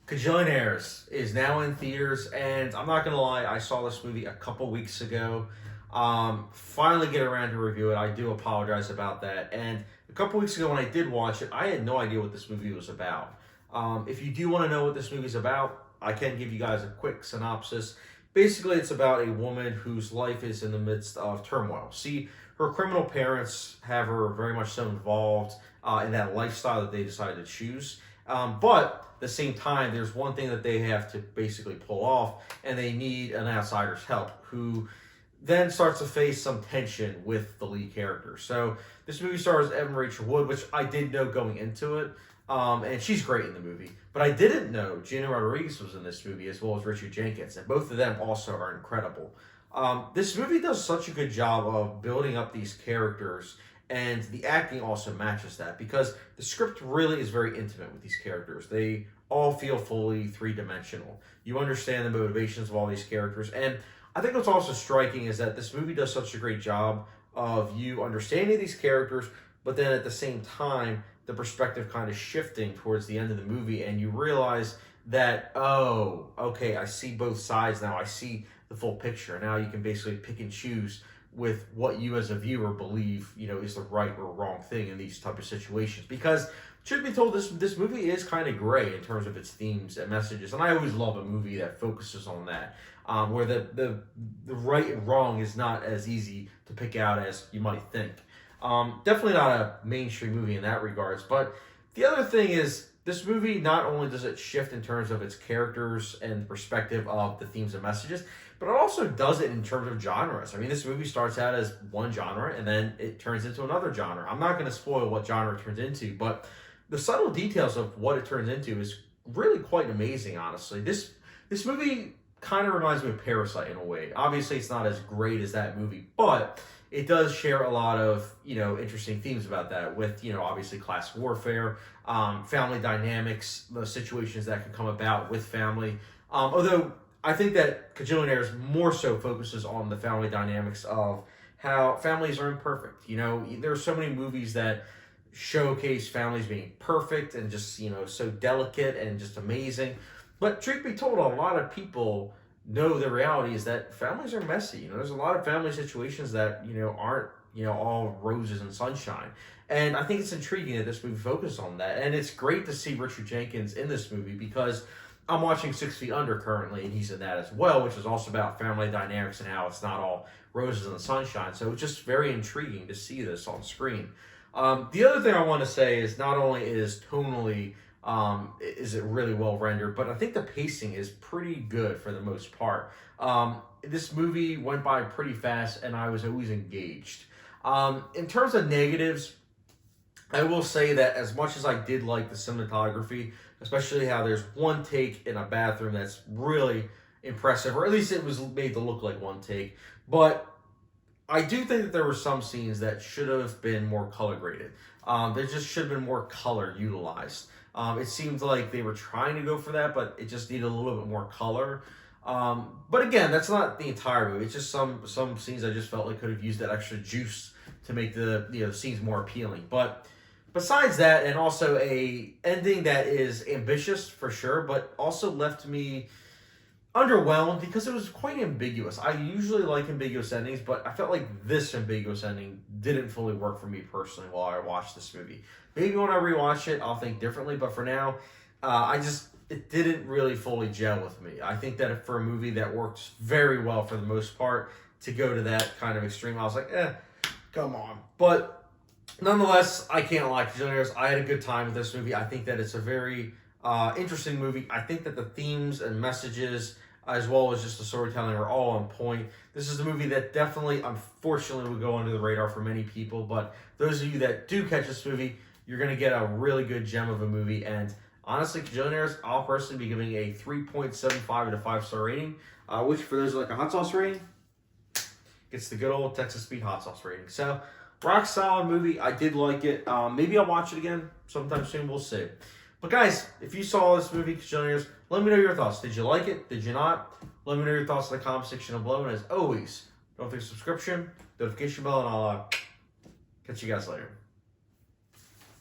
Kajillionaires is now in theaters, and I'm not gonna lie, I saw this movie a couple weeks ago. Finally get around to review it. I do apologize about that. And a couple weeks ago when I did watch it, I had no idea what this movie was about. If you do want to know what this movie's about, I can give you guys a quick synopsis. Basically, it's about a woman whose life is in the midst of turmoil. See, her criminal parents have her very much so involved in that lifestyle that they decided to choose. But at the same time, there's one thing that they have to basically pull off, and they need an outsider's help who then starts to face some tension with the lead character. So this movie stars Evan Rachel Wood, which I did know going into it, and she's great in the movie. But I didn't know Gina Rodriguez was in this movie, as well as Richard Jenkins, and both of them also are incredible. This movie does such a good job of building up these characters, and the acting also matches that, because the script really is very intimate with these characters. They all feel fully three-dimensional. You understand the motivations of all these characters, and I think what's also striking is that this movie does such a great job of you understanding these characters, but then at the same time, the perspective kind of shifting towards the end of the movie, and you realize that, oh, okay, I see both sides now. I see the full picture. Now you can basically pick and choose with what you as a viewer believe, is the right or wrong thing in these type of situations. Because, truth be told, this movie is kind of gray in terms of its themes and messages, and I always love a movie that focuses on that, where the right and wrong is not as easy to pick out as you might think. Definitely not a mainstream movie in that regards, but the other thing is, this movie, not only does it shift in terms of its characters and the perspective of the themes and messages, but it also does it in terms of genres. I mean, this movie starts out as one genre, and then it turns into another genre. I'm not going to spoil what genre it turns into, but the subtle details of what it turns into is really quite amazing, honestly. This movie kind of reminds me of Parasite in a way. Obviously, it's not as great as that movie, but it does share a lot of, interesting themes about that with, obviously class warfare, family dynamics, the situations that can come about with family. Although I think that Kajillionaires more so focuses on the family dynamics of how families are imperfect. There are so many movies that showcase families being perfect and just, so delicate and just amazing. But truth be told, a lot of people know the reality is that families are messy. There's a lot of family situations that, aren't, all roses and sunshine. And I think it's intriguing that this movie focuses on that. And it's great to see Richard Jenkins in this movie, because I'm watching 6 Feet Under currently, and he's in that as well, which is also about family dynamics and how it's not all roses and sunshine. So it's just very intriguing to see this on screen. The other thing I want to say is, not only is tonally is it really well rendered, but I think the pacing is pretty good for the most part. This movie went by pretty fast, and I was always engaged. In terms of negatives, I will say that as much as I did like the cinematography, especially how there's one take in a bathroom that's really impressive, or at least it was made to look like one take, but I do think that there were some scenes that should have been more color graded. There just should have been more color utilized. It seemed like they were trying to go for that, but it just needed a little bit more color. But again, that's not the entire movie. It's just some scenes I just felt like could have used that extra juice to make the scenes more appealing. But besides that, and also a ending that is ambitious for sure, but also left me underwhelmed because it was quite ambiguous. I usually like ambiguous endings, but I felt like this ambiguous ending didn't fully work for me personally while I watched this movie. Maybe when I rewatch it, I'll think differently, but for now, it didn't really fully gel with me. I think that for a movie that works very well for the most part, to go to that kind of extreme, I was like, come on. But nonetheless, I can't lie, Kajillionaires, I had a good time with this movie. I think that it's a very interesting movie. I think that the themes and messages, as well as just the storytelling, are all on point. This is a movie that definitely, unfortunately, will go under the radar for many people, but those of you that do catch this movie, you're going to get a really good gem of a movie. And honestly, Kajillionaires, I'll personally be giving a 3.75 out of 5-star rating, which for those who like a hot sauce rating, gets the good old Texas Speed hot sauce rating. So, rock solid movie. I did like it. Maybe I'll watch it again sometime soon. We'll see. But guys, if you saw this movie, Kajillionaires, let me know your thoughts. Did you like it? Did you not? Let me know your thoughts in the comment section below. And as always, don't forget subscription, notification bell, and I'll catch you guys later.